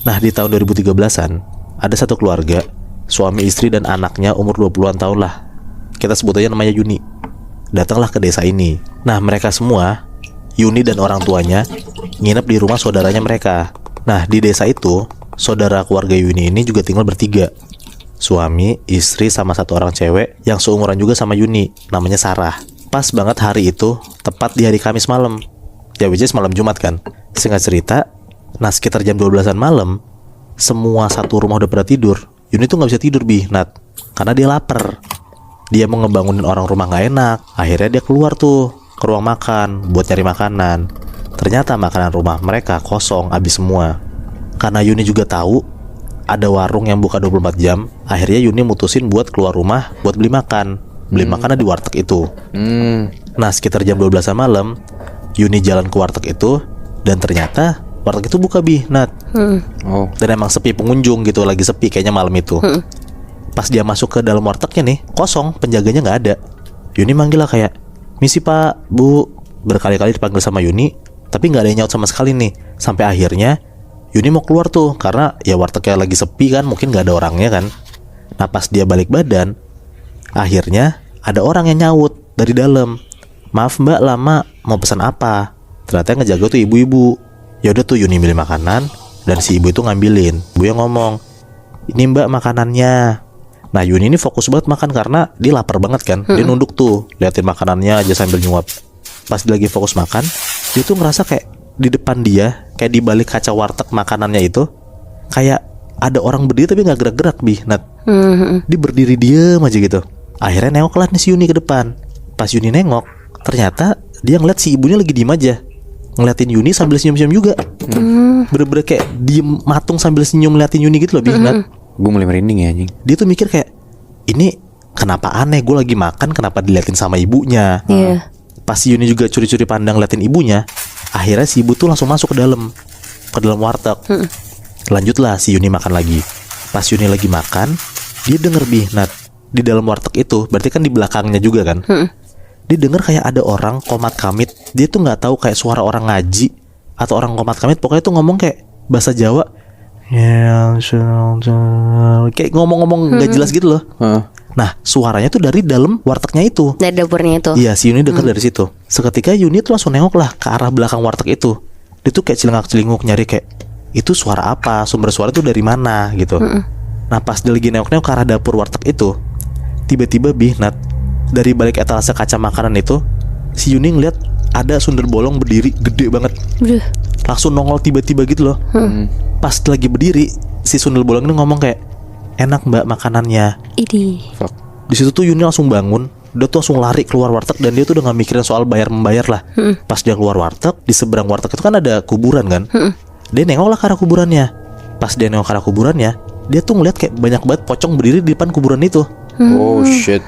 Nah di tahun 2013-an ada satu keluarga, suami istri dan anaknya umur 20-an tahun lah. Kita sebut aja namanya Yuni. Datanglah ke desa ini. Nah mereka semua, Yuni dan orang tuanya, nginep di rumah saudaranya mereka. Nah di desa itu, saudara keluarga Yuni ini juga tinggal bertiga. Suami, istri, sama satu orang cewek yang seumuran juga sama Yuni, namanya Sarah. Pas banget hari itu, tepat di hari Kamis malam. Ya which is malam Jumat kan. Singkat cerita, nah sekitar jam 12-an malam, semua satu rumah udah pada tidur. Yuni tuh gak bisa tidur Nat, karena dia lapar. Dia mau ngebangunin orang rumah gak enak. Akhirnya dia keluar tuh ke ruang makan buat nyari makanan. Ternyata makanan rumah mereka kosong, habis semua. Karena Yuni juga tahu ada warung yang buka 24 jam, akhirnya Yuni mutusin buat keluar rumah buat beli makan. Beli makanan di warteg itu. Nah sekitar jam 12-an malam, Yuni jalan ke warteg itu, dan ternyata warteg itu buka Nat. Dan emang sepi pengunjung gitu, lagi sepi kayaknya malam itu. Pas dia masuk ke dalam wartegnya nih, kosong, penjaganya gak ada. Yuni manggil lah kayak, "Misi pak, bu." Berkali-kali dipanggil sama Yuni, tapi gak ada yang nyaut sama sekali nih. Sampai akhirnya Yuni mau keluar tuh, karena ya wartegnya lagi sepi kan, mungkin gak ada orangnya kan. Nah pas dia balik badan, akhirnya ada orang yang nyaut dari dalam. "Maaf mbak, lama, mau pesan apa?" Ternyata yang ngejaga tuh ibu-ibu. Ya udah tuh Yuni milih makanan, dan si ibu itu ngambilin. Ibu yang ngomong, "Ini mbak makanannya." Nah Yuni ini fokus banget makan karena dia lapar banget kan. Dia nunduk tuh, liatin makanannya aja sambil nyuap. Pas dia lagi fokus makan, dia tuh ngerasa kayak di depan dia, kayak di balik kaca warteg makanannya itu, kayak ada orang berdiri tapi gak gerak-gerak Nat. Dia berdiri diem aja gitu. Akhirnya nengok lah nih si Yuni ke depan. Pas Yuni nengok, ternyata dia ngeliat si ibunya lagi diem aja, ngeliatin Yuni sambil senyum-senyum juga. Bener-bener kayak diem matung sambil senyum ngeliatin Yuni gitu loh Nat. Gue mulai merinding ya anjing. Dia tuh mikir kayak, ini kenapa aneh, gue lagi makan kenapa diliatin sama ibunya. Pas si Yuni juga curi-curi pandang liatin ibunya, akhirnya si ibu tuh langsung masuk ke dalam warteg. Lanjutlah si Yuni makan lagi. Pas Yuni lagi makan, dia denger Nat, di dalam warteg itu, berarti kan di belakangnya juga kan. Dia denger kayak ada orang komat kamit. Dia tuh gak tahu kayak suara orang ngaji atau orang komat kamit, pokoknya tuh ngomong kayak bahasa Jawa, kayak ngomong-ngomong gak jelas gitu loh. Nah suaranya tuh dari dalam wartegnya itu, dari dapurnya itu. Iya si Yuni denger dari situ. Seketika Yuni tuh langsung nengok lah ke arah belakang warteg itu. Dia tuh kayak celingak-celinguk nyari kayak, itu suara apa, sumber suara tuh dari mana gitu. Nah pas dia lagi nengok-nengok ke arah dapur warteg itu, tiba-tiba Nat, dari balik etalase kaca makanan itu, si Yuni ngeliat ada sundel bolong berdiri gede banget. Langsung nongol tiba-tiba gitu loh. Pas lagi berdiri, si sundel bolong ini ngomong kayak, "Enak mbak makanannya." Di situ tuh Yuni langsung bangun. Dia tuh langsung lari keluar warteg, dan dia tuh udah gak mikirin soal bayar-membayar lah. Pas dia keluar warteg, di seberang warteg itu kan ada kuburan kan. Dia nengok lah ke arah kuburannya. Pas dia nengok ke arah kuburannya, dia tuh ngeliat kayak banyak banget pocong berdiri di depan kuburan itu. Oh shit.